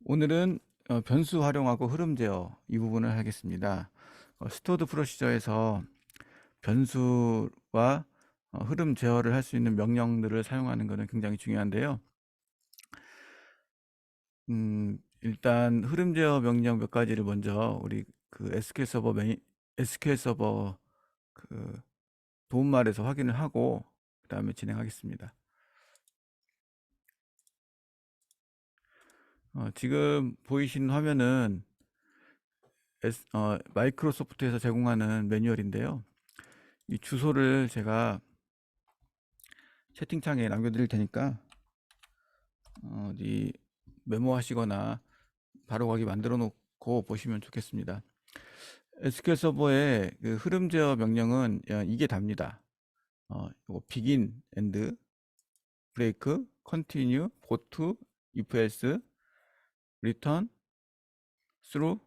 오늘은 변수 활용하고 흐름 제어 이 부분을 하겠습니다. 스토어드 프로시저에서 변수와 흐름 제어를 할 수 있는 명령들을 사용하는 것은 굉장히 중요한데요. 일단 흐름 제어 명령 몇 가지를 먼저 우리 그 SQL 서버 그 도움말에서 확인을 하고 그 다음에 진행하겠습니다. 지금 보이신 화면은 마이크로소프트에서 제공하는 매뉴얼인데요. 이 주소를 제가 채팅창에 남겨드릴 테니까 어디 메모하시거나 바로 거기 만들어 놓고 보시면 좋겠습니다. SQL 서버의 그 흐름 제어 명령은 이게 답니다. 이거 begin, end, break, continue, go to, if else, return, through,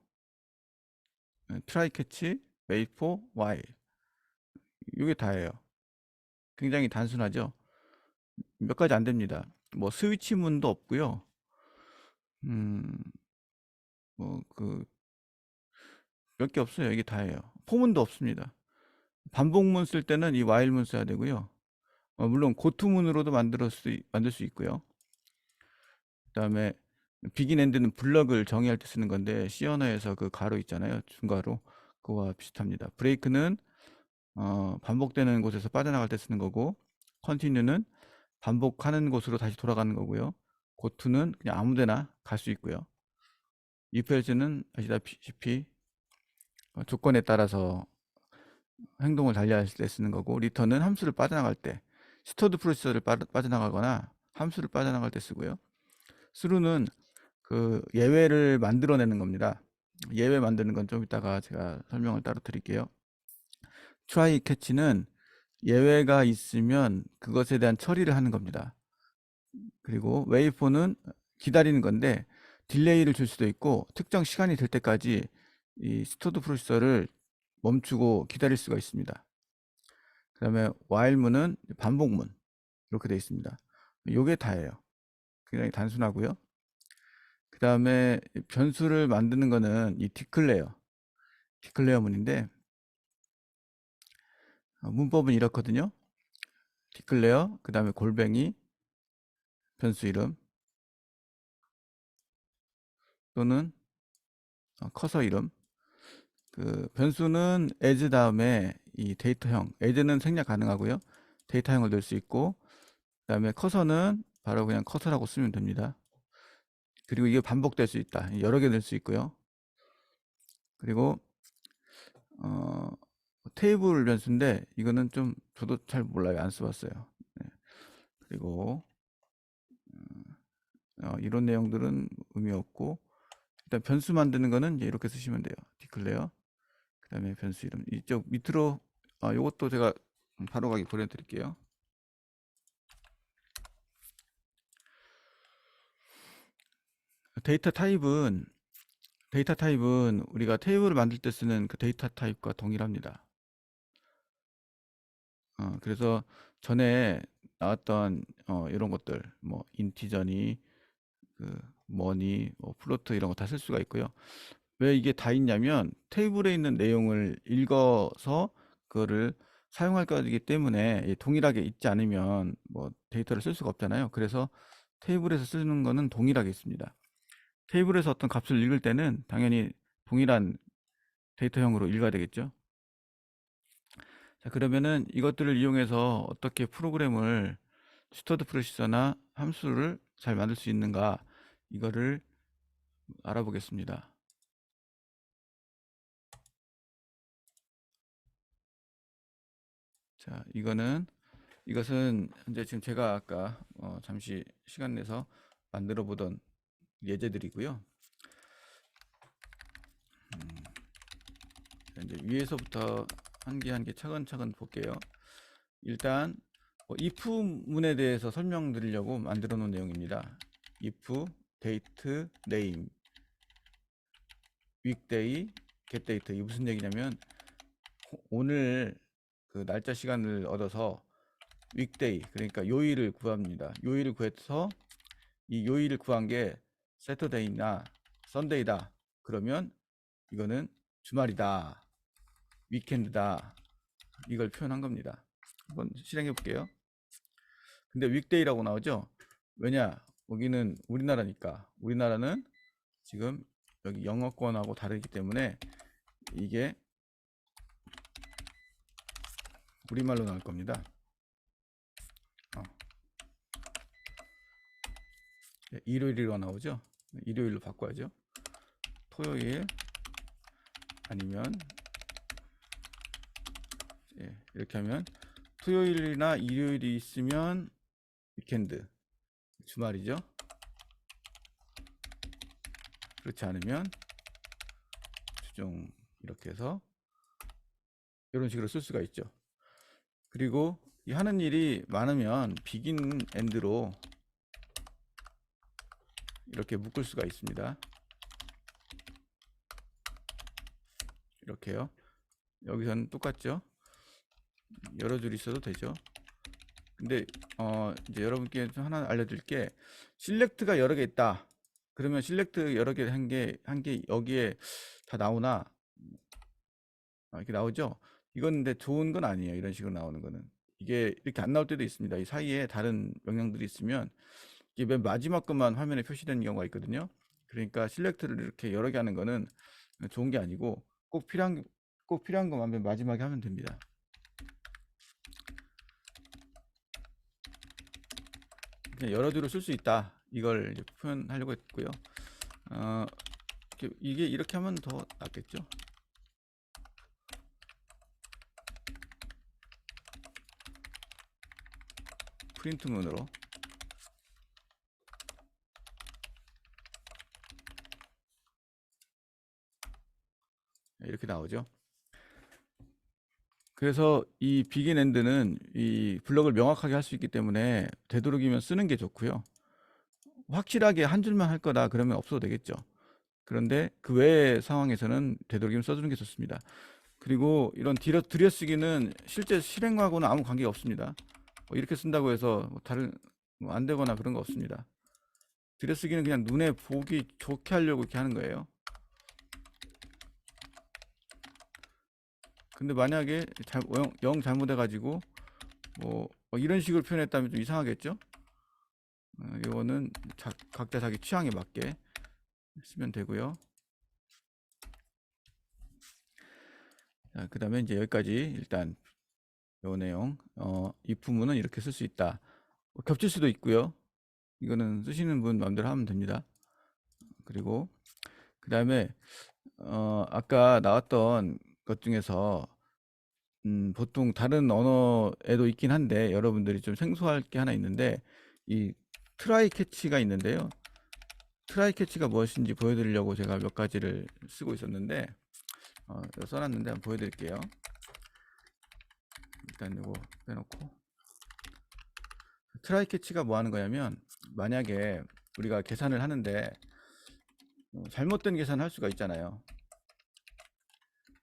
try catch, wait for, while. 이게 다예요. 굉장히 단순하죠. 몇 가지 안 됩니다. 뭐 스위치 문도 없고요. 그 몇 개 없어요. 이게 다예요. 포문도 없습니다. 반복문 쓸 때는 이 while문 써야 되고요. 물론 고투문으로도 만들 수 있고요. 그 다음에 begin end는 블럭을 정의할 때 쓰는 건데 C 언어에서 그 가로 있잖아요. 중가로. 그거와 비슷합니다. break는 반복되는 곳에서 빠져나갈 때 쓰는 거고, continue는 반복하는 곳으로 다시 돌아가는 거고요. go to는 그냥 아무데나 갈 수 있고요. if else는 아시다시피 조건에 따라서 행동을 달리할 때 쓰는 거고, 리턴은 함수를 빠져나갈 때, 스토어드 프로세서를 빠져나가거나 함수를 빠져나갈 때 쓰고요. through는 그 예외를 만들어내는 겁니다. 예외 만드는 건 좀 이따가 제가 설명을 따로 드릴게요. try catch는 예외가 있으면 그것에 대한 처리를 하는 겁니다. 그리고 wait for는 기다리는 건데 딜레이를 줄 수도 있고 특정 시간이 될 때까지 이 스토어드 프로세서를 멈추고 기다릴 수가 있습니다. 그 다음에 while문은 반복문 이렇게 되어 있습니다. 요게 다예요. 굉장히 단순하고요. 그 다음에 변수를 만드는 거는 이 디클레어 문인데 문법은 이렇거든요. 디클레어 그 다음에 골뱅이 변수 이름 또는 커서 이름. 그 변수는 as 다음에 이 데이터형, as는 생략 가능하고요. 데이터형을 넣을 수 있고, 그 다음에 커서는 바로 그냥 커서라고 쓰면 됩니다. 그리고 이게 반복될 수 있다. 여러 개 넣을 수 있고요. 그리고 테이블 변수인데 이거는 좀 저도 잘 몰라요. 안 써봤어요. 네. 그리고 이런 내용들은 의미 없고, 일단 변수 만드는 거는 이제 이렇게 쓰시면 돼요. 디클레어 그 다음에 변수 이름. 이쪽 밑으로 요것도 제가 바로 가기 보내드릴게요. 데이터 타입은 우리가 테이블을 만들 때 쓰는 그 데이터 타입과 동일합니다. 그래서 전에 나왔던 이런 것들 뭐 인티저니 그 머니 뭐 플로트 이런 거 다 쓸 수가 있고요. 왜 이게 다 있냐면 테이블에 있는 내용을 읽어서 그거를 사용할 거기 때문에 동일하게 있지 않으면 뭐 데이터를 쓸 수가 없잖아요. 그래서 테이블에서 쓰는 거는 동일하게 있습니다. 테이블에서 어떤 값을 읽을 때는 당연히 동일한 데이터형으로 읽어야 되겠죠. 자, 그러면은 이것들을 이용해서 어떻게 프로그램을 스토어드 프로시저나 함수를 잘 만들 수 있는가 이거를 알아보겠습니다. 자, 이것은 현재 지금 제가 아까 잠시 시간 내서 만들어 보던 예제들이고요. 이제 위에서부터 한 개 한 개 차근차근 볼게요. 일단 if 문에 대해서 설명드리려고 만들어 놓은 내용입니다. if date name weekday get date. 이게 무슨 얘기냐면 오늘 그 날짜 시간을 얻어서 weekday 그러니까 요일을 구합니다. 요일을 구해서 이 요일을 구한 게 Saturday나 Sunday다 그러면 이거는 주말이다, 위켄드다, 이걸 표현한 겁니다. 한번 실행해 볼게요. 근데 윅데이라고 나오죠. 왜냐, 여기는 우리나라니까. 우리나라는 지금 여기 영어권하고 다르기 때문에 이게 우리말로 나올 겁니다. 일요일이라고 나오죠. 일요일로 바꿔야죠. 토요일 아니면 이렇게 하면 토요일이나 일요일이 있으면 위켄드, 주말이죠. 그렇지 않으면 주중, 이렇게 해서 이런 식으로 쓸 수가 있죠. 그리고 이 하는 일이 많으면 비긴 엔드로 이렇게 묶을 수가 있습니다. 이렇게요. 여기서는 똑같죠. 여러 줄 있어도 되죠. 근데 이제 여러분께 좀 하나 알려드릴 게, 실렉트가 여러 개 있다 그러면 실렉트 여러 개 한 게 여기에 다 나오나, 이렇게 나오죠. 이건 근데 좋은 건 아니에요. 이런 식으로 나오는 거는. 이게 이렇게 안 나올 때도 있습니다. 이 사이에 다른 명령들이 있으면 이게 맨 마지막 것만 화면에 표시되는 경우가 있거든요. 그러니까 실렉트를 이렇게 여러 개 하는 거는 좋은 게 아니고, 꼭 필요한 것만 맨 마지막에 하면 됩니다. 그냥 여러 줄을 쓸 수 있다, 이걸 이제 표현하려고 했고요. 이게 이렇게 하면 더 낫겠죠. 프린트문으로 이렇게 나오죠. 그래서 이 비긴 엔드는 이 블럭을 명확하게 할 수 있기 때문에 되도록이면 쓰는 게 좋고요. 확실하게 한 줄만 할 거다 그러면 없어도 되겠죠. 그런데 그 외의 상황에서는 되도록이면 써주는 게 좋습니다. 그리고 이런 들여쓰기는 실제 실행하고는 아무 관계가 없습니다. 이렇게 쓴다고 해서 다른 안 되거나 그런 거 없습니다. 들여쓰기는 그냥 눈에 보기 좋게 하려고 이렇게 하는 거예요. 근데 만약에 영 잘못해 가지고 뭐 이런 식으로 표현했다면 좀 이상하겠죠. 이거는 각자 자기 취향에 맞게 쓰면 되고요. 그 다음에 이제 여기까지 일단 요 내용, 이 부분은 이렇게 쓸 수 있다. 겹칠 수도 있고요. 이거는 쓰시는 분 마음대로 하면 됩니다. 그리고 그 다음에 아까 나왔던 것 중에서 보통 다른 언어에도 있긴 한데 여러분들이 좀 생소할 게 하나 있는데, 이 트라이 캐치가 있는데요. 트라이 캐치가 무엇인지 보여드리려고 제가 몇 가지를 쓰고 있었는데 써놨는데 한번 보여드릴게요. 일단 이거 빼놓고, 트라이 캐치가 뭐 하는 거냐면, 만약에 우리가 계산을 하는데 잘못된 계산을 할 수가 있잖아요.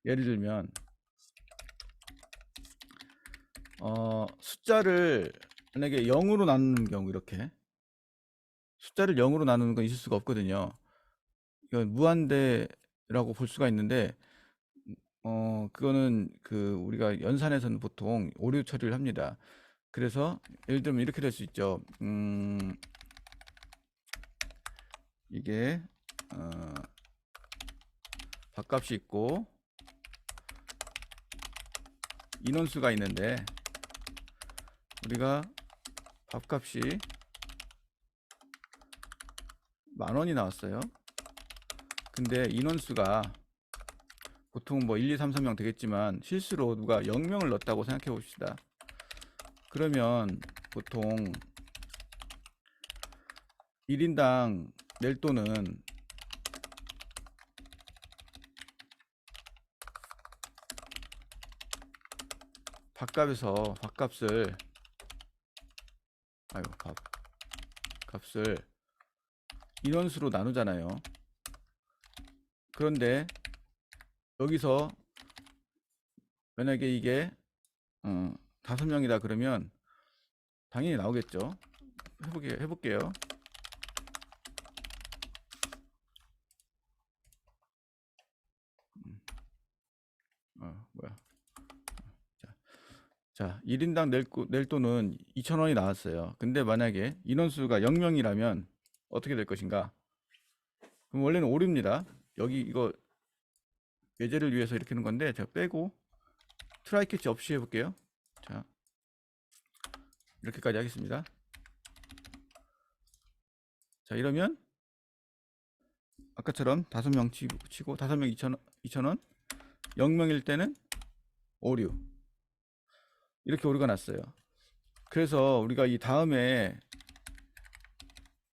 예를 들면 숫자를 만약에 0으로 나누는 경우, 이렇게 숫자를 0으로 나누는 건 있을 수가 없거든요. 이건 무한대라고 볼 수가 있는데 그거는 우리가 연산에서는 보통 오류 처리를 합니다. 그래서 예를 들면 이렇게 될 수 있죠. 이게 밥값이 있고 인원수가 있는데, 우리가 밥값이 10,000원이 나왔어요. 근데 인원수가 보통 뭐 1, 2, 3, 4명 되겠지만 실수로 누가 0명을 넣었다고 생각해 봅시다. 그러면 보통 1인당 낼 돈은 밥값을 인원수로 나누잖아요. 그런데 여기서 만약에 이게 5명이다 그러면 당연히 나오겠죠. 해볼게요. 뭐야. 자, 1인당 낼 돈은 2,000원이 나왔어요. 근데 만약에 인원수가 0명이라면 어떻게 될 것인가? 그럼 원래는 오류입니다. 여기 이거 예제를 위해서 이렇게 하는 건데 제가 빼고 트라이 캐치 없이 해볼게요. 자, 이렇게까지 하겠습니다. 자, 이러면 아까처럼 5명 치고 5명 2,000원 0명일 때는 오류, 이렇게 오류가 났어요. 그래서 우리가 이 다음에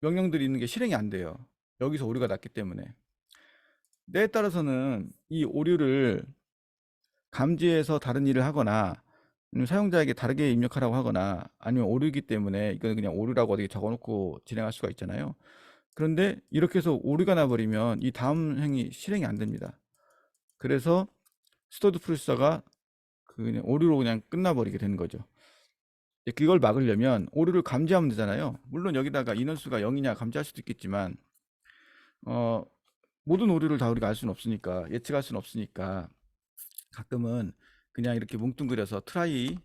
명령들이 있는 게 실행이 안 돼요. 여기서 오류가 났기 때문에. 때에 따라서는 이 오류를 감지해서 다른 일을 하거나 아니면 사용자에게 다르게 입력하라고 하거나 아니면 오류이기 때문에 이거는 그냥 오류라고 어디 적어놓고 진행할 수가 있잖아요. 그런데 이렇게 해서 오류가 나버리면 이 다음 행위 실행이 안 됩니다. 그래서 스토드 프로세서가 그냥 오류로 그냥 끝나버리게 되는 거죠. 그걸 막으려면 오류를 감지하면 되잖아요. 물론 여기다가 인원수가 0이냐 감지할 수도 있겠지만 모든 오류를 다 우리가 알 수는 없으니까, 예측할 수는 없으니까 가끔은 그냥 이렇게 뭉뚱그려서 트라이,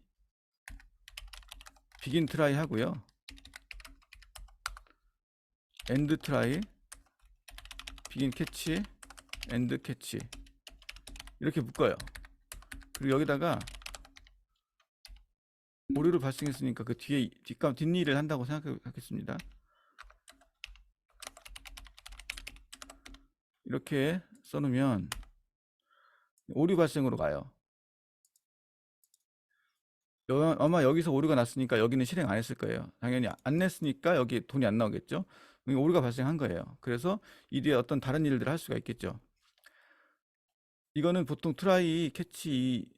비긴 트라이 하고요, 엔드 트라이, 비긴 캐치, 엔드 캐치 이렇게 묶어요. 그리고 여기다가 오류를 발생했으니까 그 뒤에 뒷일을 한다고 생각하겠습니다. 이렇게 써놓으면 오류 발생으로 가요. 아마 여기서 오류가 났으니까 여기는 실행 안 했을 거예요. 당연히 안 냈으니까 여기 돈이 안 나오겠죠. 오류가 발생한 거예요. 그래서 이 뒤에 어떤 다른 일들을 할 수가 있겠죠. 이거는 보통 트라이 캐치,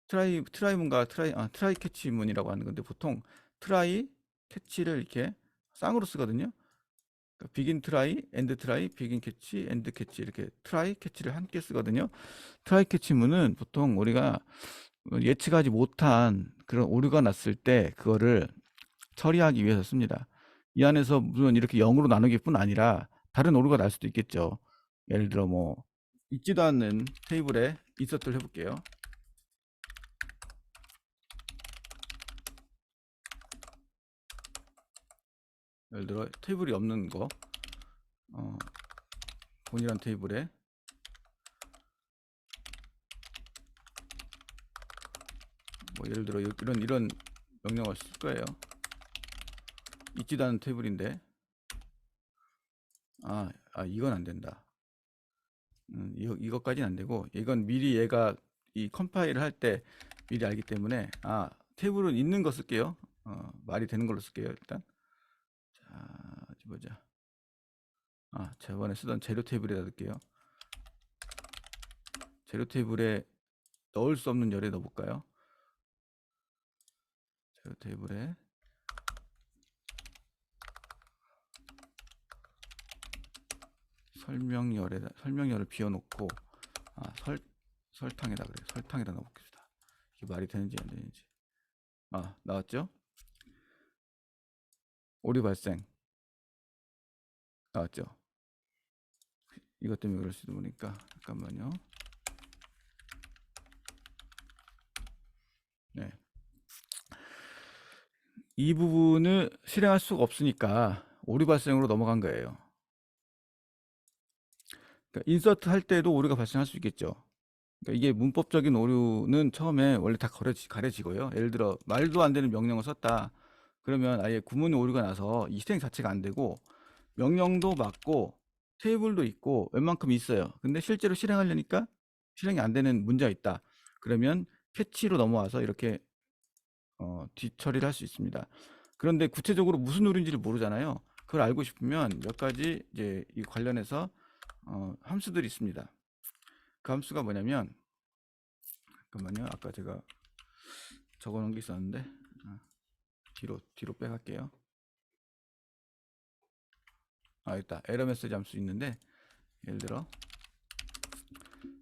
트라이문과 트라이 캐치문이라고 하는 건데, 보통 트라이 캐치를 이렇게 쌍으로 쓰거든요. 그러니까 비긴 트라이, 엔드 트라이, 비긴 캐치, 엔드 캐치, 이렇게 트라이 캐치를 함께 쓰거든요. 트라이 캐치문은 보통 우리가 예측하지 못한 그런 오류가 났을 때 그거를 처리하기 위해서 씁니다. 이 안에서 물론 이렇게 0으로 나누기 뿐 아니라 다른 오류가 날 수도 있겠죠. 예를 들어 뭐 있지도 않는 테이블에 인서트를 해볼게요. 예를 들어 테이블이 없는 거, 동일한 테이블에 뭐 예를 들어 이런 명령을 쓸 거예요. 있지도 않은 테이블인데 이건 안 된다. 이것까지는 안 되고, 이건 미리 얘가 이 컴파일을 할 때 미리 알기 때문에 테이블은 있는 거 쓸게요. 말이 되는 걸로 쓸게요. 일단 자, 어디 보자. 저번에 쓰던 재료 테이블에다 넣을게요. 재료 테이블에 넣을 수 없는 열에 넣어볼까요? 재료 테이블에 설명열을 비워놓고 설탕에다 그래. 설탕에다 넣어보겠습니다. 이게 말이 되는지 안 되는지. 나왔죠? 오류 발생 나왔죠? 이것 때문에 그럴 수도 모르니까 잠깐만요. 네. 이 부분을 실행할 수가 없으니까 오류 발생으로 넘어간 거예요. 그러니까 인서트 할 때도 오류가 발생할 수 있겠죠. 그러니까 이게 문법적인 오류는 처음에 원래 다 가려지고요. 예를 들어 말도 안 되는 명령을 썼다. 그러면 아예 구문에 오류가 나서 이 실행 자체가 안 되고, 명령도 맞고 테이블도 있고 웬만큼 있어요. 근데 실제로 실행하려니까 실행이 안 되는 문제가 있다. 그러면 캐치로 넘어와서 이렇게 뒤처리를 할 수 있습니다. 그런데 구체적으로 무슨 오류인지를 모르잖아요. 그걸 알고 싶으면 몇 가지 이제 이 관련해서 함수들이 있습니다. 그 함수가 뭐냐면, 잠깐만요. 아까 제가 적어놓은 게 있었는데 뒤로 빼갈게요. 있다. 에러 메시지 함수 있는데, 예를 들어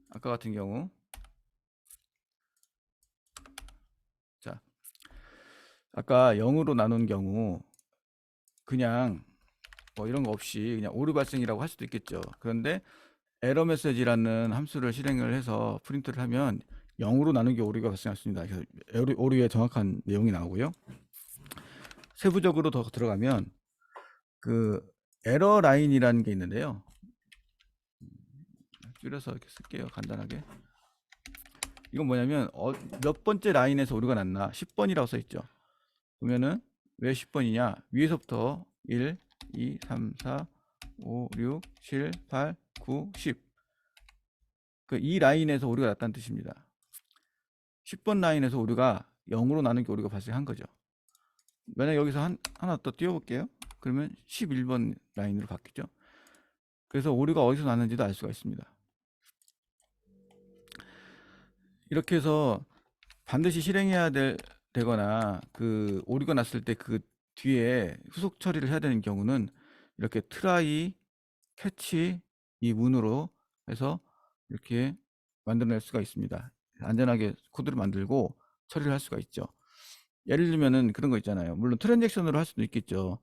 아까 같은 경우, 자, 아까 0으로 나눈 경우 그냥 뭐 이런 거 없이 그냥 오류 발생이라고 할 수도 있겠죠. 그런데 에러 메시지라는 함수를 실행을 해서 프린트를 하면 0으로 나누기 오류가 발생했습니다. 그래서 오류의 정확한 내용이 나오고요. 세부적으로 더 들어가면 그 에러 라인이라는 게 있는데요. 줄여서 이렇게 쓸게요. 간단하게. 이건 뭐냐면 몇 번째 라인에서 오류가 났나 10번이라고 써 있죠. 보면은 왜 10번이냐, 위에서부터 1, 2, 3, 4, 5, 6, 7, 8, 9, 10. 그 이 라인에서 오류가 났다는 뜻입니다. 10번 라인에서 오류가 0으로 나누기 오류가 발생한 거죠. 만약 여기서 하나 더 띄워볼게요. 그러면 11번 라인으로 바뀌죠. 그래서 오류가 어디서 났는지도 알 수가 있습니다. 이렇게 해서 반드시 실행해야 되거나 그 오류가 났을 때 그 뒤에 후속 처리를 해야 되는 경우는 이렇게 트라이, 캐치 이 문으로 해서 이렇게 만들어낼 수가 있습니다. 안전하게 코드를 만들고 처리를 할 수가 있죠. 예를 들면은 그런 거 있잖아요. 물론 트랜잭션으로 할 수도 있겠죠.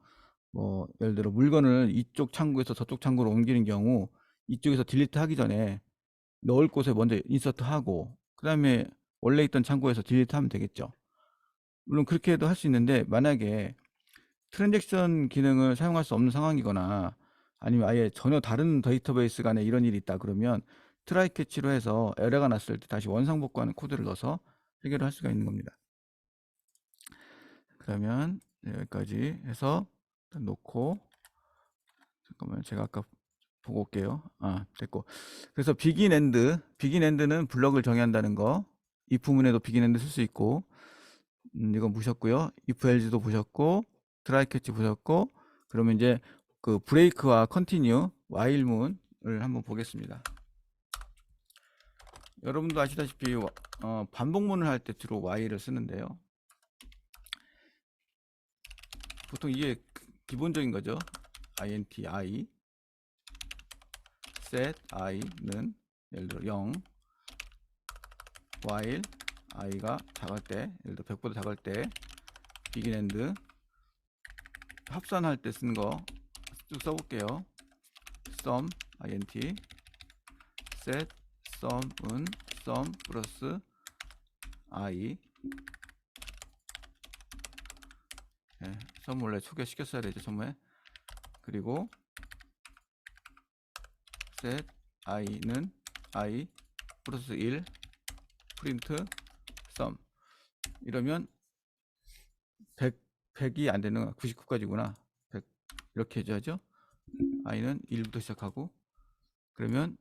뭐 예를 들어 물건을 이쪽 창구에서 저쪽 창구로 옮기는 경우 이쪽에서 딜리트 하기 전에 넣을 곳에 먼저 인서트 하고 그 다음에 원래 있던 창구에서 딜리트 하면 되겠죠. 물론 그렇게 해도 할 수 있는데, 만약에 트랜잭션 기능을 사용할 수 없는 상황이거나 아니면 아예 전혀 다른 데이터베이스 간에 이런 일이 있다 그러면 트라이 캐치로 해서 에러가 났을 때 다시 원상복구하는 코드를 넣어서 해결을 할 수가 있는 겁니다. 그러면 여기까지 해서 일단 놓고, 잠깐만 제가 아까 보고 올게요. 됐고. 그래서 비긴 엔드는 블럭을 정의한다는 거, 이 부분에도 비긴 엔드 쓸 수 있고, 이건 보셨고요. if else도 보셨고, 트라이 캐치 보셨고, 그러면 이제 그 브레이크와 컨티뉴, while문을 한번 보겠습니다. 여러분도 아시다시피 반복문을 할 때 주로 while을 쓰는데요. 보통 이게 기본적인 거죠. int i set i는 예를 들어 0 while i가 작을 때, 예를 들어 100보다 작을 때 begin end, 합산할 때 쓰는 거 쭉 써볼게요. sum int set sum은 sum 플러스 i, sum 원래 소개시켰어야 되죠 처음에. 그리고 set i는 i 플러스 1 프린트 sum. 이러면 100이 안 되는 99까지구나. 100 이렇게 해줘야죠. i는 1부터 시작하고, 그러면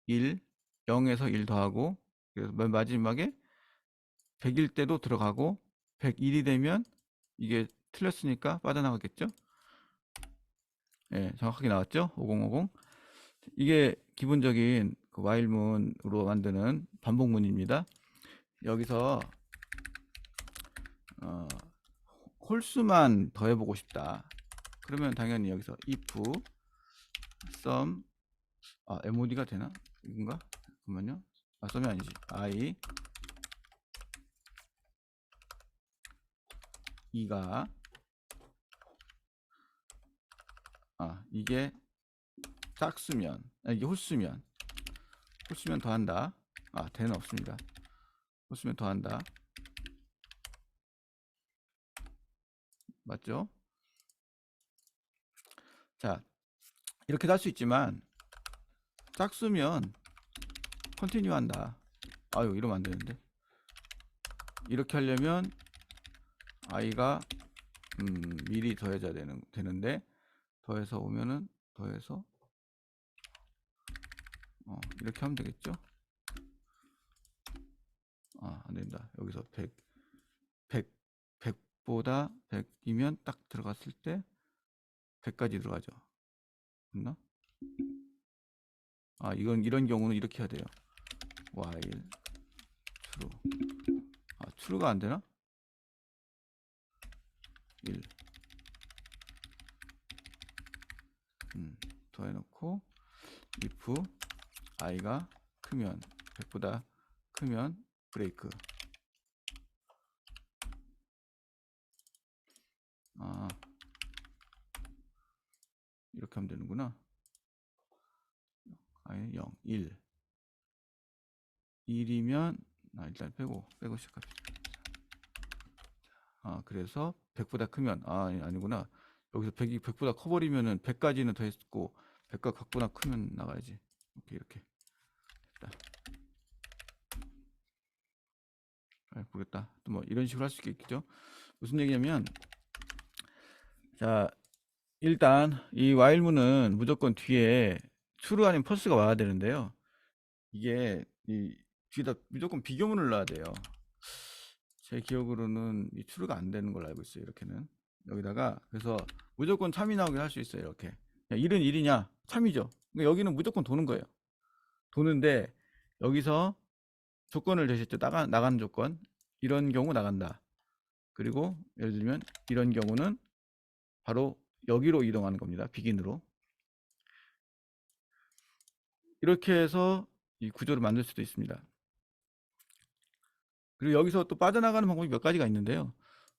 1 0에서 1 더하고, 그래서 맨 마지막에 100일 때도 들어가고 101이 되면 이게 틀렸으니까 빠져나가겠죠. 정확하게 나왔죠. 5050. 이게 기본적인 그 while문으로 만드는 반복문입니다. 여기서 홀수만 더해보고 싶다 그러면 당연히 여기서 if sum mod가 되나? 이건가? 잠깐만요. sum이 아니지. i 2가 이게 짝수면, 이게 홀수면 더한다. 대는 없습니다. 홀수면 더한다. 맞죠? 자, 이렇게도 할 수 있지만 짝수면 컨티뉴 한다. 이러면 안 되는데. 이렇게 하려면 i가 미리 더해져야 되는데, 더해서 오면은 더해서 이렇게 하면 되겠죠. 안 된다. 여기서 100보다 100이면 딱 들어갔을 때 100까지 들어가죠. 맞나? 이런 경우는 이렇게 해야 돼요. while true. true가 안 되나? 1 더해놓고 if i가 크면 100보다 크면 브레이크. 이렇게 하면 되는구나. 0 1 1이면 일단 빼고 시작합시다. 그래서 100보다 크면 아니구나. 여기서 100보다 커버리면은 100까지는 더 했고 100과 같거나 크면 나가야지. 이렇게 됐다. 모르겠다. 또 뭐 이런 식으로 할 수 있겠죠. 무슨 얘기냐면, 자, 일단 이 while문은 무조건 뒤에 true 아니면 false가 와야 되는데요. 이게 이 뒤에다 무조건 비교문을 넣어야 돼요. 제 기억으로는 이 true가 안 되는 걸로 알고 있어요. 이렇게는 여기다가, 그래서 무조건 참이 나오게 할 수 있어요. 이렇게 1은 1이냐 참이죠. 그러니까 여기는 무조건 도는 거예요. 도는데 여기서 조건을 제시했죠. 나가는 조건, 이런 경우 나간다. 그리고 예를 들면 이런 경우는 바로 여기로 이동하는 겁니다. 비긴으로. 이렇게 해서 이 구조를 만들 수도 있습니다. 그리고 여기서 또 빠져나가는 방법이 몇 가지가 있는데요.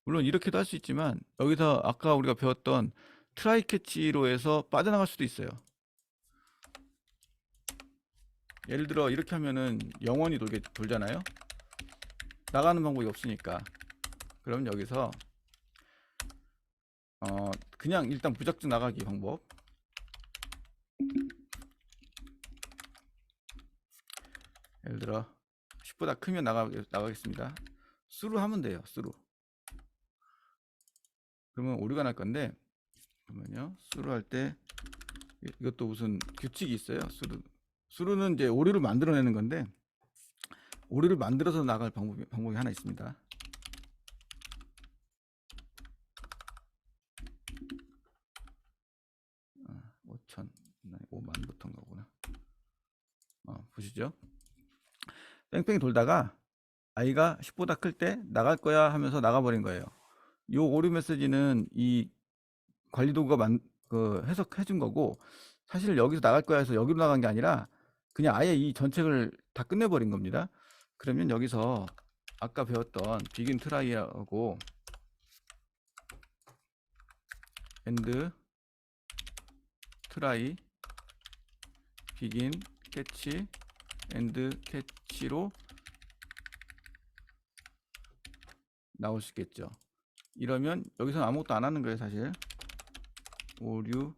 물론 이렇게도 할 수 있지만, 여기서 아까 우리가 배웠던 트라이 캐치로 해서 빠져나갈 수도 있어요. 예를 들어 이렇게 하면은 영원히 돌잖아요. 나가는 방법이 없으니까. 그럼 여기서 그냥 일단 무작정 나가기 방법. 예를 들어 10보다 크면 나가겠습니다. 수로 하면 돼요. 수로. 그러면 오류가 날 건데, 그러면요, 수로 할 때 이것도 무슨 규칙이 있어요. 수로는 이제 오류를 만들어내는 건데, 오류를 만들어서 나갈 방법이 하나 있습니다. 5천 5만부터인 거구나. 보시죠. 뺑뺑이 돌다가 i가 10보다 클 때 나갈 거야 하면서 나가버린 거예요. 이 오류 메시지는 이 관리도구가 해석해 준 거고, 사실 여기서 나갈 거야 해서 여기로 나간 게 아니라 그냥 아예 이 전책을 다 끝내버린 겁니다. 그러면 여기서 아까 배웠던 begin try하고 end try, begin catch, end catch로 나올 수 있겠죠. 이러면 여기서는 아무것도 안 하는 거예요. 사실 오류인데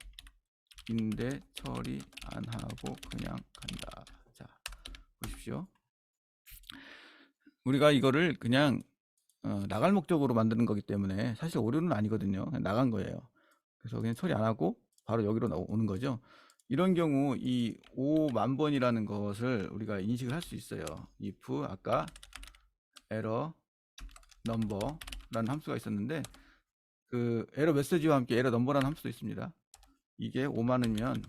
처리 안 하고 그냥 간다. 자, 보십시오. 우리가 이거를 그냥 나갈 목적으로 만드는 거기 때문에 사실 오류는 아니거든요. 그냥 나간 거예요. 그래서 그냥 처리 안 하고 바로 여기로 오는 거죠. 이런 경우 이 5만 번이라는 것을 우리가 인식을 할 수 있어요. if 아까 error number라는 함수가 있었는데, 그 에러 메시지와 함께 에러 넘버라는 함수도 있습니다. 이게 5만이면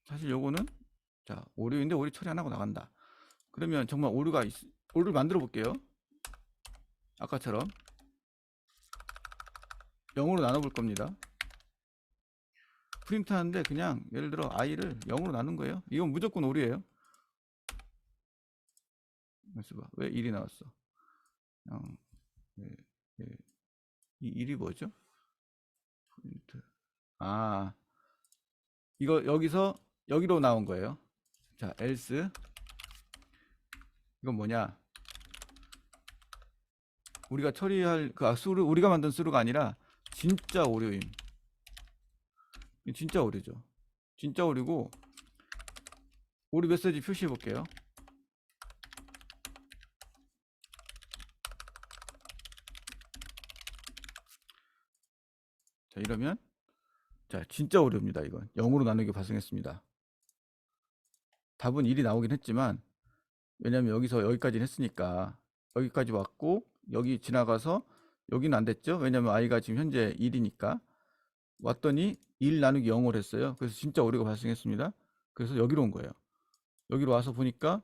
사실 요거는, 자, 오류인데 오류 처리 안 하고 나간다. 그러면 정말 오류를 만들어 볼게요. 아까처럼 0으로 나눠 볼 겁니다. 프린트 하는데 그냥 예를 들어 i를 0으로 나눈 거예요. 이건 무조건 오류예요. 그래서 봐. 왜 1이 나왔어? 0, 이 1이 뭐죠? 프린트. 이거 여기서 여기로 나온 거예요. 자, else. 이건 뭐냐? 우리가 처리할 우리가 만든 수루가 아니라 진짜 오류임. 진짜 오류죠. 진짜 오류고, 오류 메시지 표시해 볼게요. 자, 이러면 진짜 오류입니다. 이건 0으로 나누기 발생했습니다. 답은 1이 나오긴 했지만, 왜냐면 여기서 여기까지 했으니까 여기까지 왔고 여기 지나가서 여기는 안 됐죠. 왜냐면 i가 지금 현재 1이니까 왔더니 1 나누기 0을 했어요. 그래서 진짜 오류가 발생했습니다. 그래서 여기로 온 거예요. 여기로 와서 보니까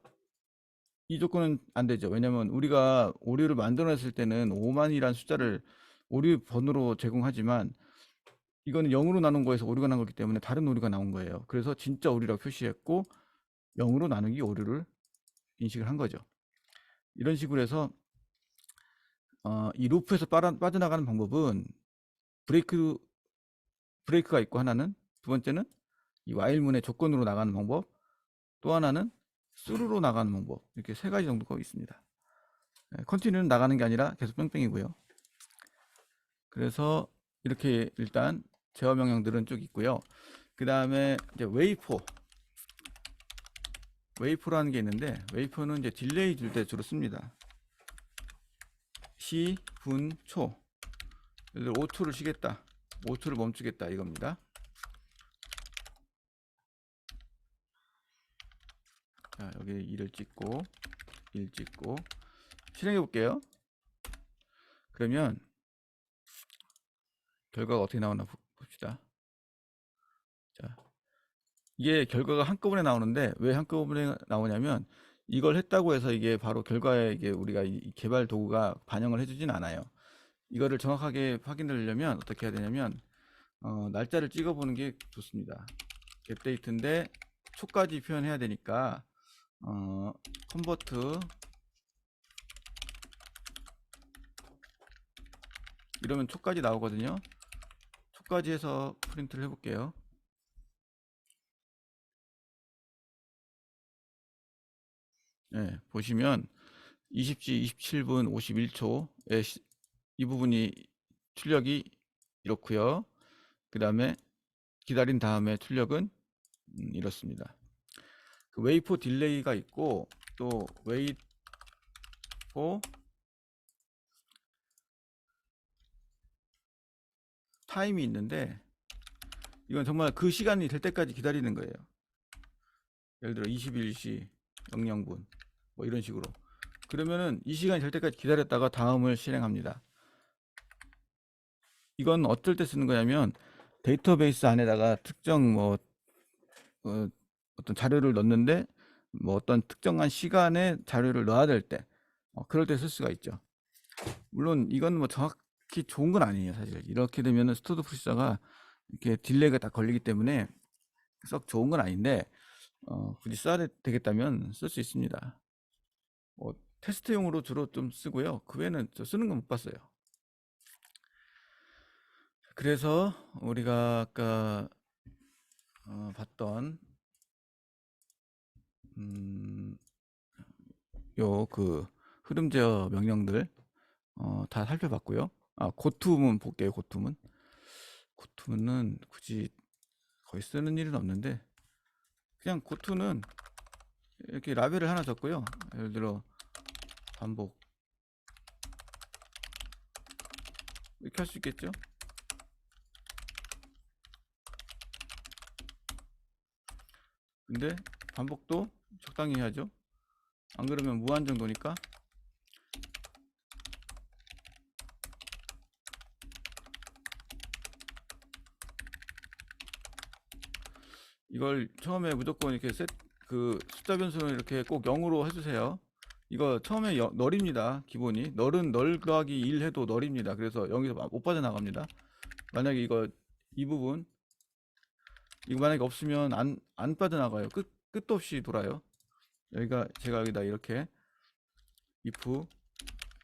이 조건은 안 되죠. 왜냐면 우리가 오류를 만들어냈을 때는 5만이라는 숫자를 오류 번호로 제공하지만, 이거는 0으로 나눈 거에서 오류가 난 거기 때문에 다른 오류가 나온 거예요. 그래서 진짜 오류라고 표시했고 0으로 나누기 오류를 인식을 한 거죠. 이런 식으로 해서 이 루프에서 빠져나가는 방법은 브레이크가 있고, 하나는, 두 번째는 이 while문의 조건으로 나가는 방법, 또 하나는 스루로 나가는 방법, 이렇게 세 가지 정도가 있습니다. 컨티뉴는 나가는 게 아니라 계속 뺑뺑이고요. 그래서 이렇게 일단 제어 명령들은 쭉 있고요. 그 다음에 이제 웨이포라는 게 있는데, 웨이포는 이제 딜레이 줄 때 주로 씁니다. 시, 분, 초. 예를 들어 5초를 쉬겠다, 5초를 멈추겠다, 이겁니다. 자, 여기 2를 찍고 1 찍고 실행해 볼게요. 그러면 결과가 어떻게 나오나 봅시다. 자, 이게 결과가 한꺼번에 나오는데, 왜 한꺼번에 나오냐면 이걸 했다고 해서 이게 바로 결과에 이게 우리가 이 개발 도구가 반영을 해주진 않아요. 이거를 정확하게 확인하려면 어떻게 해야 되냐면 날짜를 찍어보는 게 좋습니다. 겟데이트인데 초까지 표현해야 되니까 컨버트 이러면 초까지 나오거든요. 초까지 해서 프린트를 해볼게요. 네, 보시면 20시 27분 51초에 이 부분이 출력이 이렇고요. 그 다음에 기다린 다음에 출력은 이렇습니다. 그 웨이포 딜레이가 있고, 또 웨이포 타임이 있는데, 이건 정말 그 시간이 될 때까지 기다리는 거예요. 예를 들어 21시 00분 뭐 이런 식으로. 그러면은 이 시간이 될 때까지 기다렸다가 다음을 실행합니다. 이건 어떨 때 쓰는 거냐면, 데이터베이스 안에다가 특정 어떤 자료를 넣는데, 뭐 어떤 특정한 시간에 자료를 넣어야 될 때, 그럴 때 쓸 수가 있죠. 물론 이건 뭐 정확히 좋은 건 아니에요. 사실 이렇게 되면은 스토드 프로세서가 이렇게 딜레이가 다 걸리기 때문에 썩 좋은 건 아닌데, 굳이 써야 되겠다면 쓸 수 있습니다. 테스트용으로 주로 좀 쓰고요. 그 외에는 저 쓰는 건 못 봤어요. 그래서 우리가 아까 봤던 요 그 흐름 제어 명령들 다 살펴봤고요. 고투문 볼게요. 고투문은 굳이 거의 쓰는 일은 없는데, 그냥 고투는 이렇게 라벨을 하나 적고요. 예를 들어 반복 이렇게 할 수 있겠죠. 근데 반복도 적당히 해야죠. 안 그러면 무한 정도니까. 이걸 처음에 무조건 이렇게 그 숫자 변수는 이렇게 꼭 0으로 해주세요. 이거 처음에 널입니다. 기본이 널은 더하기 1 해도 널입니다. 그래서 여기서 못 빠져나갑니다. 만약에 이 부분 이거 만약에 없으면 안 빠져나가요. 끝도 없이 돌아요. 제가 여기다 이렇게 if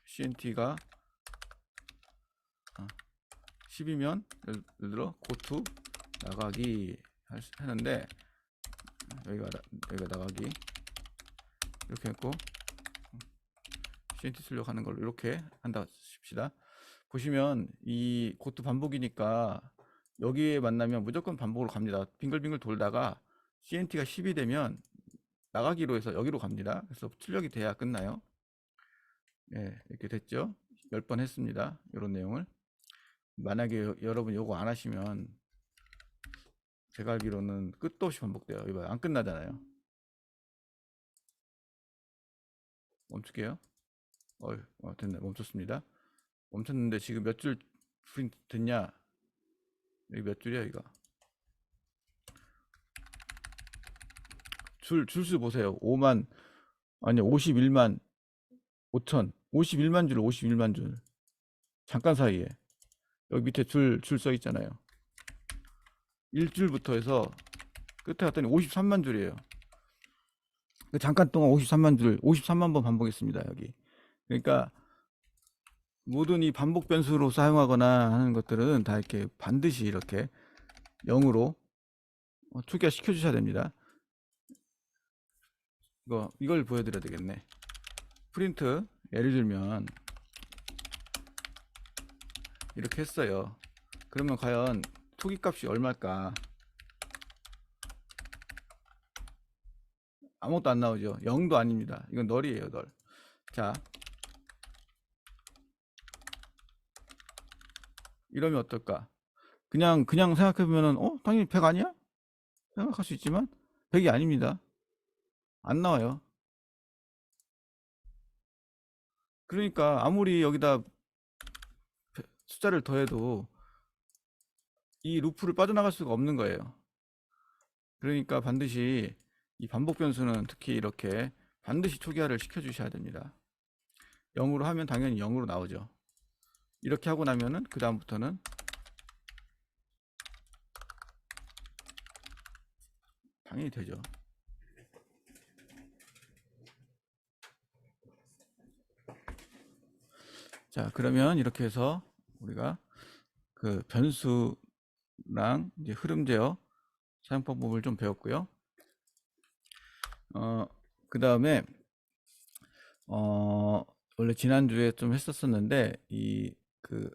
cnt가 10이면 예를 들어 고투 나가기 하는데, 여기가 나가기 이렇게 했고, cnt 출력하는 걸로 이렇게 한다 칩시다. 보시면 이 고투 반복이니까 여기에 만나면 무조건 반복으로 갑니다. 빙글빙글 돌다가 cnt가 10이 되면 나가기로 해서 여기로 갑니다. 그래서 출력이 돼야 끝나요. 예, 이렇게 됐죠. 10번 했습니다. 이런 내용을. 만약에 여러분 요거 안 하시면 제가 알기로는 끝도 없이 반복돼요. 이거 안 끝나잖아요. 멈출게요. 됐네. 멈췄습니다. 멈췄는데 지금 몇 줄 프린트 됐냐? 여기 몇 줄이야 이거? 줄수 보세요. 5만 아니 51만 5천 51만 줄 51만 줄 잠깐 사이에 여기 밑에 줄 써 있잖아요. 1줄부터 해서 끝에 갔더니 53만 줄이에요. 잠깐 동안 53만 줄 53만 번 반복했습니다. 여기. 그러니까 모든 이 반복 변수로 사용하거나 하는 것들은 다 이렇게 반드시 이렇게 0으로 초기화 시켜 주셔야 됩니다. 이걸 보여드려야 되겠네. 프린트, 예를 들면 이렇게 했어요. 그러면 과연 토기 값이 얼마일까? 아무것도 안 나오죠. 0도 아닙니다. 이건 널이에요, 널. 자, 이러면 어떨까? 그냥 생각해보면은 당연히 100 아니야? 생각할 수 있지만 100이 아닙니다. 안 나와요. 그러니까 아무리 여기다 숫자를 더해도 이 루프를 빠져나갈 수가 없는 거예요. 그러니까 반드시 이 반복 변수는 특히 이렇게 반드시 초기화를 시켜 주셔야 됩니다. 0으로 하면 당연히 0으로 나오죠. 이렇게 하고 나면은 그 다음부터는 당연히 되죠. 자, 그러면 이렇게 해서 우리가 그 변수랑 이제 흐름 제어 사용 방법을 좀 배웠고요. 그 다음에 원래 지난주에 좀 했었었는데 이 그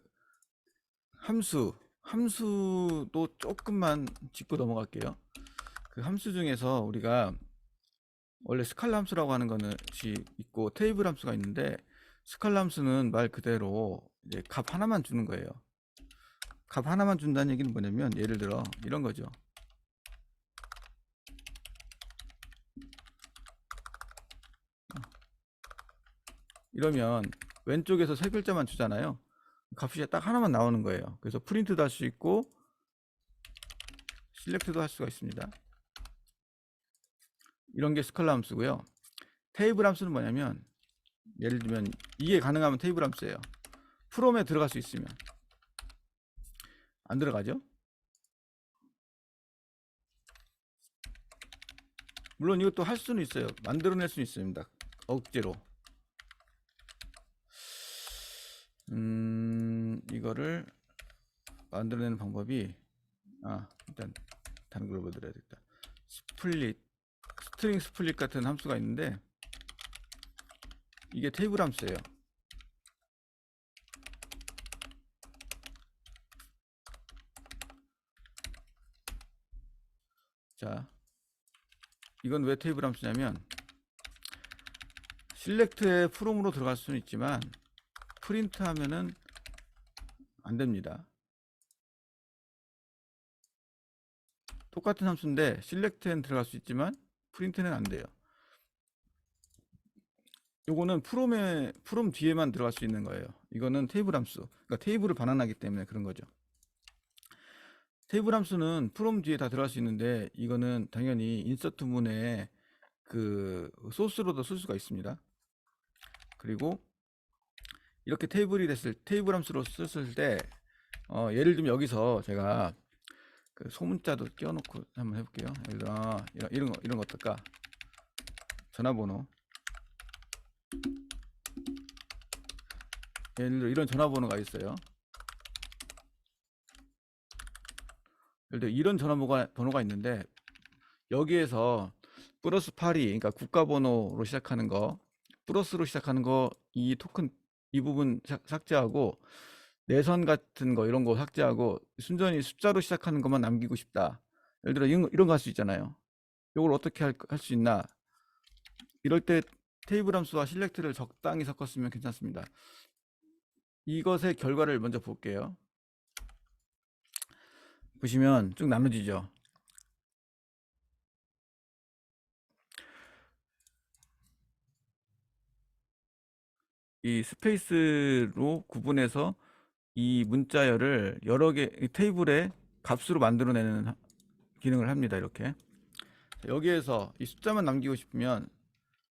함수도 조금만 짚고 넘어갈게요. 그 함수 중에서 우리가 원래 스칼라 함수라고 하는 것이 있고 테이블 함수가 있는데, 스칼라 함수는 말 그대로 이제 값 하나만 주는 거예요. 값 하나만 준다는 얘기는 뭐냐면, 예를 들어 이런 거죠. 이러면 왼쪽에서 세 글자만 주잖아요. 값이 딱 하나만 나오는 거예요. 그래서 프린트도 할 수 있고 실렉트도 할 수가 있습니다. 이런 게 스칼라 함수고요. 테이블 함수는 뭐냐면, 예를 들면 이게 가능하면 테이블 함수예요. 프롬에 들어갈 수 있으면. 안 들어가죠? 물론 이것도 할 수는 있어요. 만들어낼 수는 있습니다. 억지로. 이거를 만들어내는 방법이, 일단 다른 걸 보여드려야겠다. 스플릿, 스트링 스플릿 같은 함수가 있는데, 이게 테이블 함수예요. 자, 이건 왜 테이블 함수냐면, 실렉트에 프롬으로 들어갈 수는 있지만 프린트 하면은 안 됩니다. 똑같은 함수인데 실렉트에는 들어갈 수 있지만 프린트는 안 돼요. 요거는 프롬 뒤에만 들어갈 수 있는 거예요. 이거는 테이블 함수, 그러니까 테이블을 반환하기 때문에 그런 거죠. 테이블 함수는 프롬 뒤에 다 들어갈 수 있는데, 이거는 당연히 인서트 문에 그 소스로도 쓸 수가 있습니다. 그리고 이렇게 테이블 함수로 썼을 때, 예를 들면 여기서 제가 그 소문자도 끼워놓고 한번 해볼게요. 예를 들어 이런 거 어떨까? 전화번호. 예를 들어 이런 전화번호가 있어요. 예를 들어 이런 전화번호가 있는데, 여기에서 플러스 8이, 그러니까 국가번호로 시작하는 거, 플러스로 시작하는 거, 이 토큰 이 부분 삭제하고, 내선 같은 거 이런 거 삭제하고 순전히 숫자로 시작하는 것만 남기고 싶다. 예를 들어 이런 거 할 수 있잖아요. 이걸 어떻게 할 수 있나? 이럴 때 테이블 함수와 실렉트를 적당히 섞었으면 괜찮습니다. 이것의 결과를 먼저 볼게요. 보시면 쭉 나눠지죠. 이 스페이스로 구분해서 이 문자열을 여러 개 테이블의 값으로 만들어내는 기능을 합니다. 이렇게 여기에서 이 숫자만 남기고 싶으면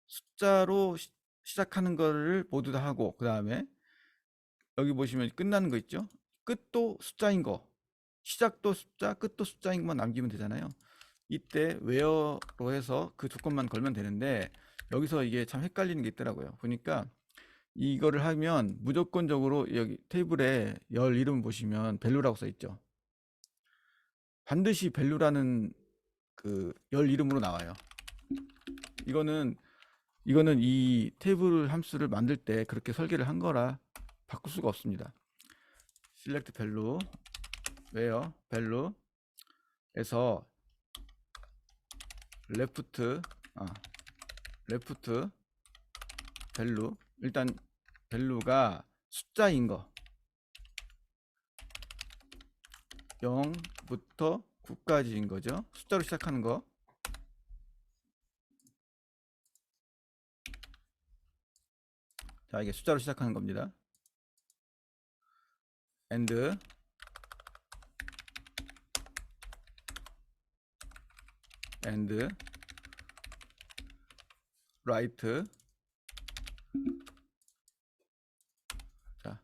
숫자로 시작하는 거를 모두 다 하고, 그 다음에 여기 보시면 끝나는 거 있죠? 끝도 숫자인 거, 시작도 숫자, 끝도 숫자인 것만 남기면 되잖아요. 이때 웨어로 해서 그 조건만 걸면 되는데, 여기서 이게 참 헷갈리는 게 있더라고요. 보니까 이거를 하면 무조건적으로 여기 테이블에 열 이름 보시면 밸류라고 써 있죠. 반드시 밸류라는 그 열 이름으로 나와요. 이거는 이거는 이 테이블 함수를 만들 때 그렇게 설계를 한 거라 바꿀 수가 없습니다. select value where value에서 left value, 일단 value가 숫자인 거 0부터 9까지인 거죠. 숫자로 시작하는 거. 자, 이게 숫자로 시작하는 겁니다. and right. 자,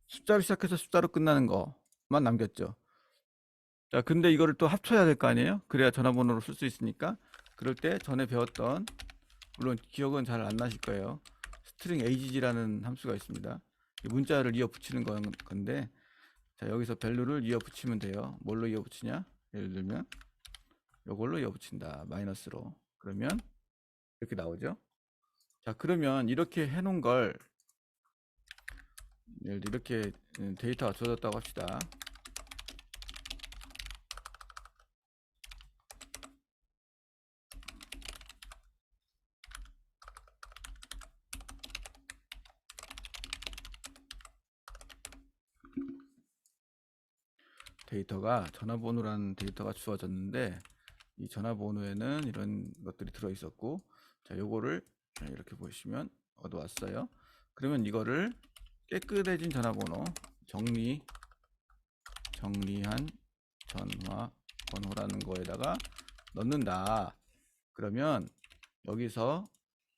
숫자로 시작해서 숫자로 끝나는 거만 남겼죠. 자, 근데 이거를 또 합쳐야 될 거 아니에요? 그래야 전화번호로 쓸 수 있으니까. 그럴 때 전에 배웠던, 물론 기억은 잘 안 나실 거예요, string agg라는 함수가 있습니다. 문자를 이어 붙이는 건데, 자, 여기서 value를 이어 붙이면 돼요. 뭘로 이어 붙이냐? 예를 들면 이걸로 이어 붙인다. 마이너스로. 그러면 이렇게 나오죠. 자, 그러면 이렇게 해놓은 걸, 예를 들어 이렇게 데이터가 주어졌다고 합시다. 전화번호라는 데이터가 주어졌는데, 이 전화번호에는 이런 것들이 들어 있었고, 자, 요거를 이렇게 보시면 얻어왔어요. 그러면 이거를 깨끗해진 전화번호, 정리한 전화번호라는 거에다가 넣는다. 그러면 여기서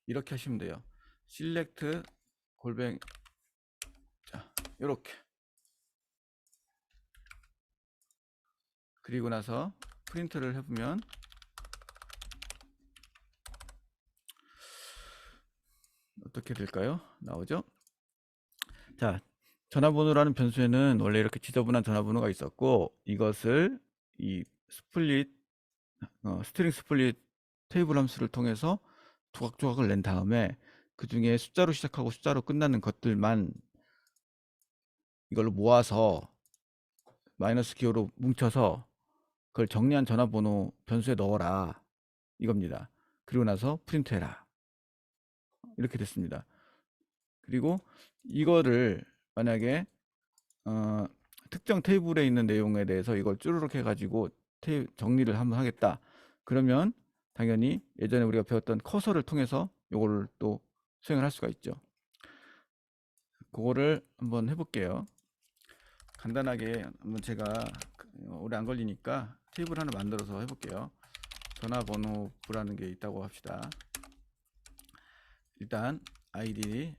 이렇게 하시면 돼요. select 자, 요렇게. 그리고 나서 프린트를 해보면 어떻게 될까요? 나오죠? 자, 전화번호라는 변수에는 원래 이렇게 지저분한 전화번호가 있었고, 이것을 이 스트링 스플릿 테이블 함수를 통해서 조각조각을 낸 다음에 그 중에 숫자로 시작하고 숫자로 끝나는 것들만 이걸로 모아서 마이너스 기호로 뭉쳐서 그걸 정리한 전화번호 변수에 넣어라, 이겁니다. 그리고 나서 프린트해라, 이렇게 됐습니다. 그리고 이거를 만약에 특정 테이블에 있는 내용에 대해서 이걸 쭈르륵 해가지고 정리를 한번 하겠다. 그러면 당연히 예전에 우리가 배웠던 커서를 통해서 이거를 또 수행을 할 수가 있죠. 그거를 한번 해볼게요. 간단하게 한번 제가 오래 안 걸리니까 테이블 하나 만들어서 해볼게요. 전화번호부라는 게 있다고 합시다. 일단 identity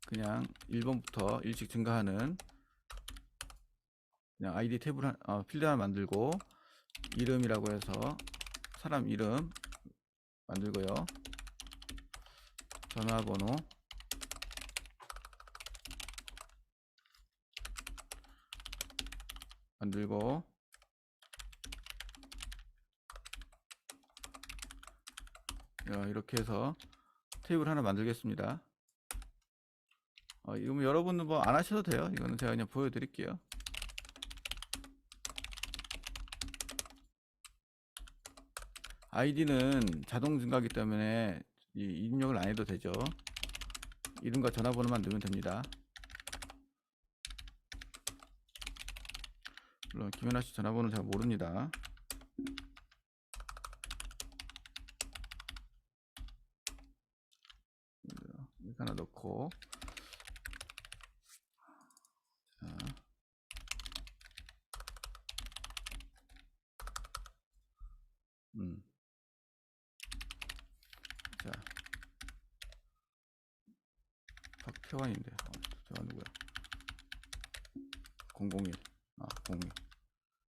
그냥 1번부터 일씩 증가하는 그냥 아이디 테이블 필드 하나 만들고, 이름이라고 해서 사람 이름 만들고요. 전화번호 만들고, 이렇게 해서 테이블 하나 만들겠습니다. 이거 여러분은 뭐 안 하셔도 돼요. 이거는 제가 그냥 보여드릴게요. 아이디는 자동 증가하기 때문에 입력을 안 해도 되죠. 이름과 전화번호만 넣으면 됩니다. 물론 김연아 씨 전화번호는 제가 모릅니다. 이렇게 하나 넣고, 자, 박태환인데, 제가 누구야? 001. 01.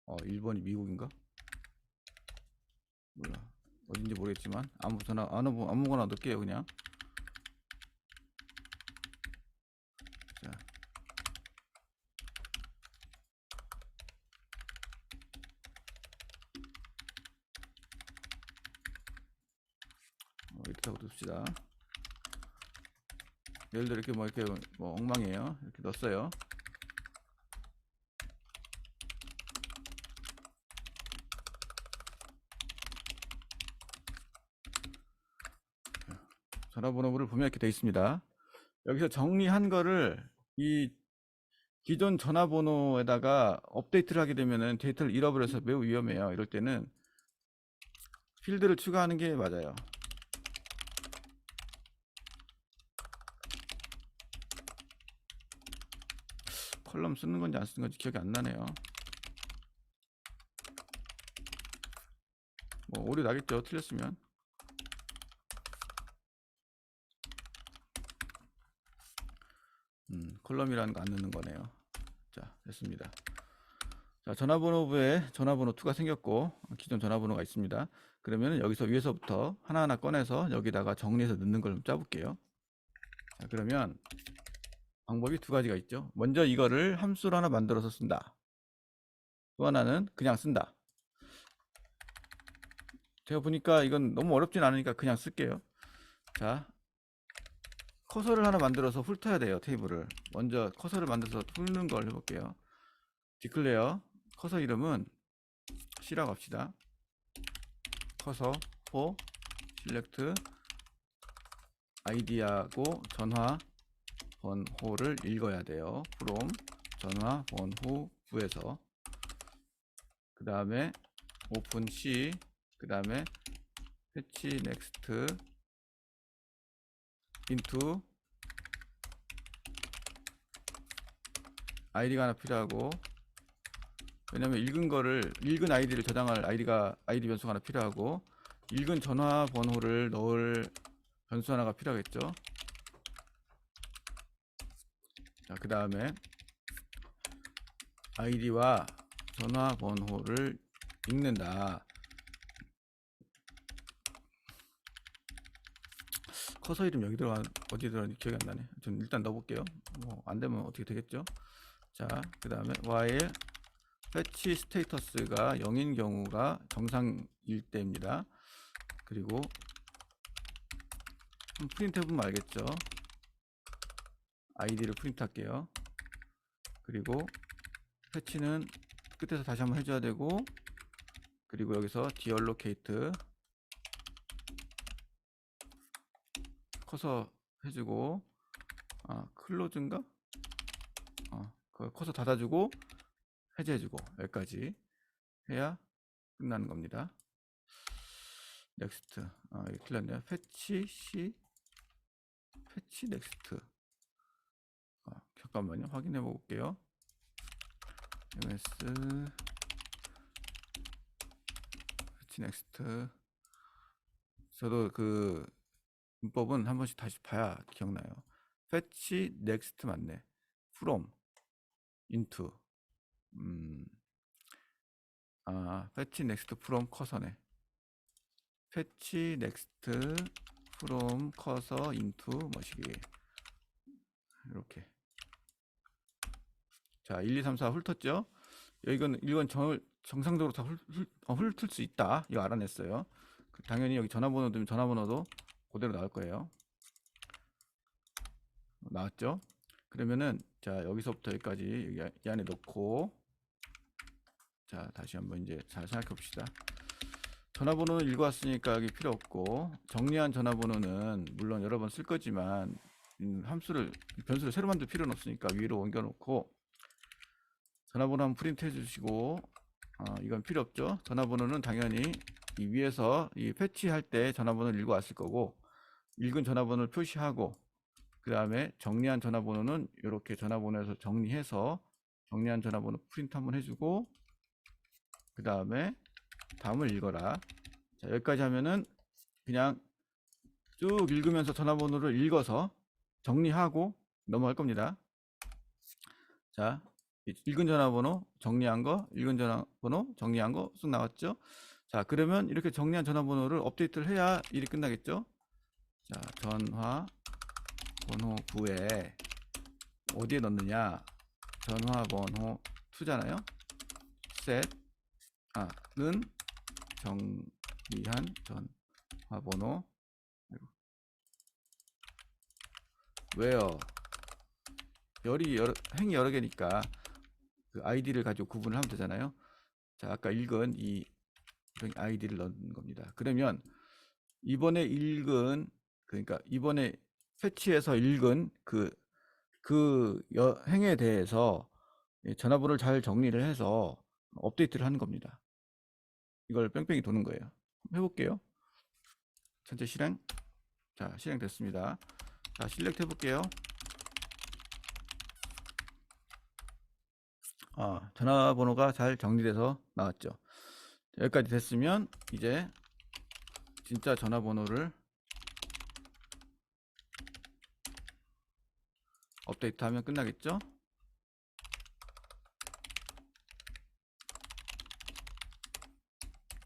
1번이 미국인가? 몰라. 어딘지 모르겠지만 아무거나 넣을게요, 그냥. 자, 넣어봅시다. 예를 들어 이렇게 뭐 엉망이에요. 이렇게 넣었어요. 전화번호를 보면 이렇게 돼 있습니다. 여기서 정리한 거를 이 기존 전화번호에다가 업데이트를 하게 되면은 데이터를 잃어버려서 매우 위험해요. 이럴 때는 필드를 추가하는 게 맞아요. 컬럼 쓰는 건지 안 쓰는 건지 기억이 안 나네요. 뭐 오류 나겠죠, 틀렸으면. 컬럼이라는 거 안 넣는 거네요. 자, 됐습니다. 자, 전화번호부에 전화번호 2가 생겼고 기존 전화번호가 있습니다. 그러면 여기서 위에서부터 하나하나 꺼내서 여기다가 정리해서 넣는 걸 좀 짜볼게요. 자, 그러면 방법이 2가지가 있죠. 먼저 이거를 함수로 하나 만들어서 쓴다. 또 하나는 그냥 쓴다. 제가 보니까 이건 너무 어렵진 않으니까 그냥 쓸게요. 자, 커서를 하나 만들어서 훑어야 돼요. 테이블을 먼저 커서를 만들어서 훑는 걸 해볼게요. 디클레어 커서 이름은 C라고 합시다. 커서 호 실렉트 아이디하고 전화 번호를 읽어야 돼요. from 전화 번호 구에서 그 다음에 오픈 C 그 다음에 패치 넥스트 into 아이디가 하나 필요하고, 왜냐면 읽은 아이디를 저장할 아이디 변수가 하나 필요하고, 읽은 전화번호를 넣을 변수 하나가 필요하겠죠. 자, 그 다음에 아이디와 전화번호를 읽는다. 커서 이름 여기 어디 들어가는지 기억이 안 나네. 전 일단 넣어볼게요. 뭐 안되면 어떻게 되겠죠. 자, 그 다음에 while 패치 스테이터스가 0인 경우가 정상일 때입니다. 그리고 프린트 해보면 알겠죠. 아이디를 프린트 할게요. 그리고 패치는 끝에서 다시 한번 해줘야 되고, 그리고 여기서 디얼로케이트 커서 해주고, 클로즈인가? 커서 닫아주고 해제해주고, 여기까지 해야 끝나는 겁니다. 넥스트. 이거 틀렸네요. 패치 넥스트. 잠깐만요. 확인해 볼게요. ms 패치 넥스트. 저도 그 문법은 한 번씩 다시 봐야 기억나요. 패치 넥스트 맞네. from into 패치 넥스트 from 커서네. 패치 넥스트 from 커서 into 뭐시기 이렇게. 자, 1, 2, 3, 4 훑었죠. 이건 정상적으로 다 훑을 수 있다. 이거 알아냈어요. 당연히 여기 전화번호 되면 전화번호도 그대로 나올 거예요. 나왔죠? 그러면은 자, 여기서부터 여기까지 이 안에 넣고, 자, 다시 한번 이제 잘 생각해 봅시다. 전화번호는 읽어왔으니까 여기 필요 없고, 정리한 전화번호는 물론 여러 번 쓸 거지만 변수를 새로 만들 필요는 없으니까 위로 옮겨 놓고, 전화번호 한번 프린트 해 주시고, 이건 필요 없죠. 전화번호는 당연히 이 위에서 이 패치할 때 전화번호를 읽어왔을 거고, 읽은 전화번호를 표시하고, 그 다음에 정리한 전화번호는 이렇게 전화번호에서 정리해서 정리한 전화번호 프린트 한번 해주고, 그 다음에 다음을 읽어라. 자, 여기까지 하면은 그냥 쭉 읽으면서 전화번호를 읽어서 정리하고 넘어갈 겁니다. 자, 읽은 전화번호 정리한 거, 읽은 전화번호 정리한 거 쑥 나왔죠. 자, 그러면 이렇게 정리한 전화번호를 업데이트를 해야 일이 끝나겠죠. 자, 전화번호 구에 어디에 넣느냐, 전화번호 2잖아요. set는 정리한 전화번호 왜요? 행이 여러 개니까 그 아이디를 가지고 구분을 하면 되잖아요. 자, 아까 읽은 이 아이디를 넣는 겁니다. 그러면 이번에 읽은, 그러니까 이번에 패치에서 읽은 행에 대해서 전화번호를 잘 정리를 해서 업데이트를 하는 겁니다. 이걸 뺑뺑이 도는 거예요. 해볼게요. 전체 실행. 자, 실행됐습니다. 자, 실렉트 해볼게요. 전화번호가 잘 정리돼서 나왔죠. 여기까지 됐으면 이제 진짜 전화번호를 업데이트하면 끝나겠죠.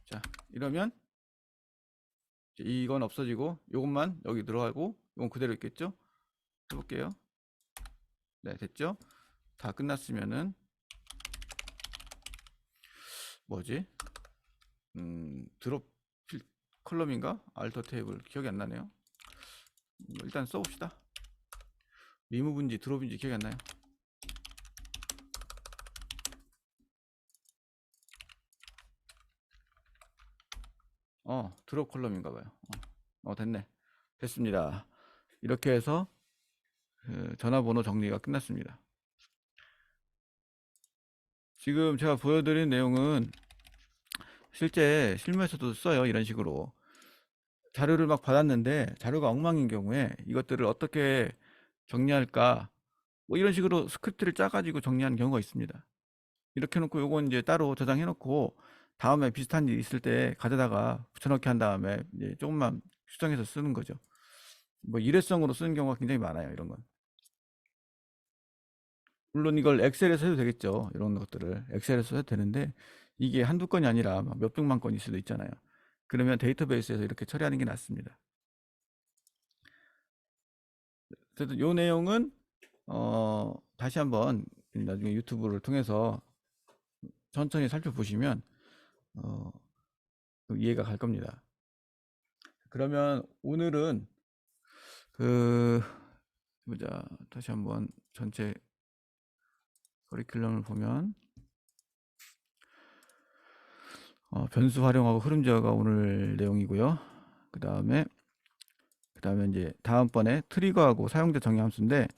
자, 이러면 이건 없어지고 이것만 여기 들어가고 이건 그대로 있겠죠. 해볼게요. 네, 됐죠. 다 끝났으면은 뭐지? 드롭 컬럼인가? 알터 테이블 기억이 안 나네요. 일단 써봅시다. 리무브인지 드롭인지 기억이 안 나요. 드롭 컬럼인가 봐요. 됐네. 됐습니다. 이렇게 해서 전화번호 정리가 끝났습니다. 지금 제가 보여드린 내용은 실제 실무에서도 써요. 이런 식으로 자료를 막 받았는데 자료가 엉망인 경우에 이것들을 어떻게 정리할까, 뭐 이런 식으로 스크립트를 짜가지고 정리하는 경우가 있습니다. 이렇게 해놓고 요건 이제 따로 저장해놓고 다음에 비슷한 일 있을 때 가져다가 붙여넣기 한 다음에 이제 조금만 수정해서 쓰는 거죠. 뭐 일회성으로 쓰는 경우가 굉장히 많아요. 이런 건 물론 이걸 엑셀에서 해도 되겠죠. 이런 것들을 엑셀에서 해도 되는데 이게 한두 건이 아니라 막 몇백만 건일 수도 있잖아요. 그러면 데이터베이스에서 이렇게 처리하는 게 낫습니다. 어쨌든 요 내용은 다시 한번 나중에 유튜브를 통해서 천천히 살펴보시면 이해가 갈 겁니다. 그러면 오늘은 보자. 다시 한번 전체 커리큘럼을 보면 변수 활용하고 흐름 제어가 오늘 내용이고요. 그 다음에 이제 다음번에 트리거하고 사용자 정의 함수인데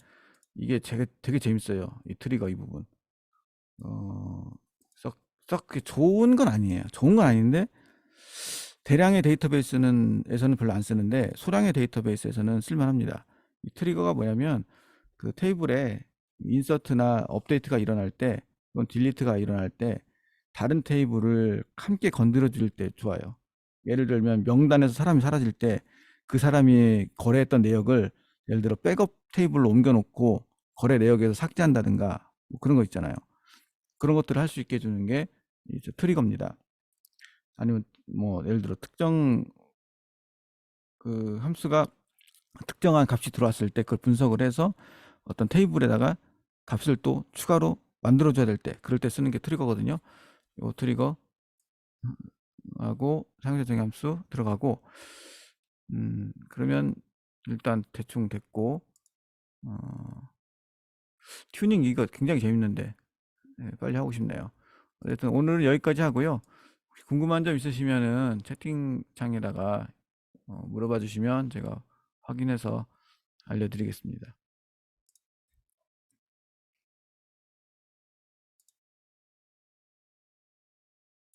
이게 되게 재밌어요. 이 트리거 이 부분. 썩 좋은 건 아니에요. 좋은 건 아닌데 대량의 데이터베이스에서는 별로 안 쓰는데 소량의 데이터베이스에서는 쓸만합니다. 이 트리거가 뭐냐면 그 테이블에 인서트나 업데이트가 일어날 때, 또는 딜리트가 일어날 때 다른 테이블을 함께 건드려 줄 때 좋아요. 예를 들면 명단에서 사람이 사라질 때 그 사람이 거래했던 내역을 예를 들어 백업 테이블로 옮겨 놓고 거래 내역에서 삭제한다든가 뭐 그런 거 있잖아요. 그런 것들을 할 수 있게 해주는 게 이제 트리거입니다. 아니면 뭐 예를 들어 특정 그 함수가 특정한 값이 들어왔을 때 그걸 분석을 해서 어떤 테이블에다가 값을 또 추가로 만들어줘야 될 때, 그럴 때 쓰는 게 트리거거든요. 이 트리거 하고 상세 정의 함수 들어가고, 그러면 일단 대충 됐고, 튜닝 이거 굉장히 재밌는데 빨리 하고 싶네요. 어쨌든 오늘은 여기까지 하고요. 혹시 궁금한 점 있으시면은 채팅창에다가 물어봐 주시면 제가 확인해서 알려드리겠습니다.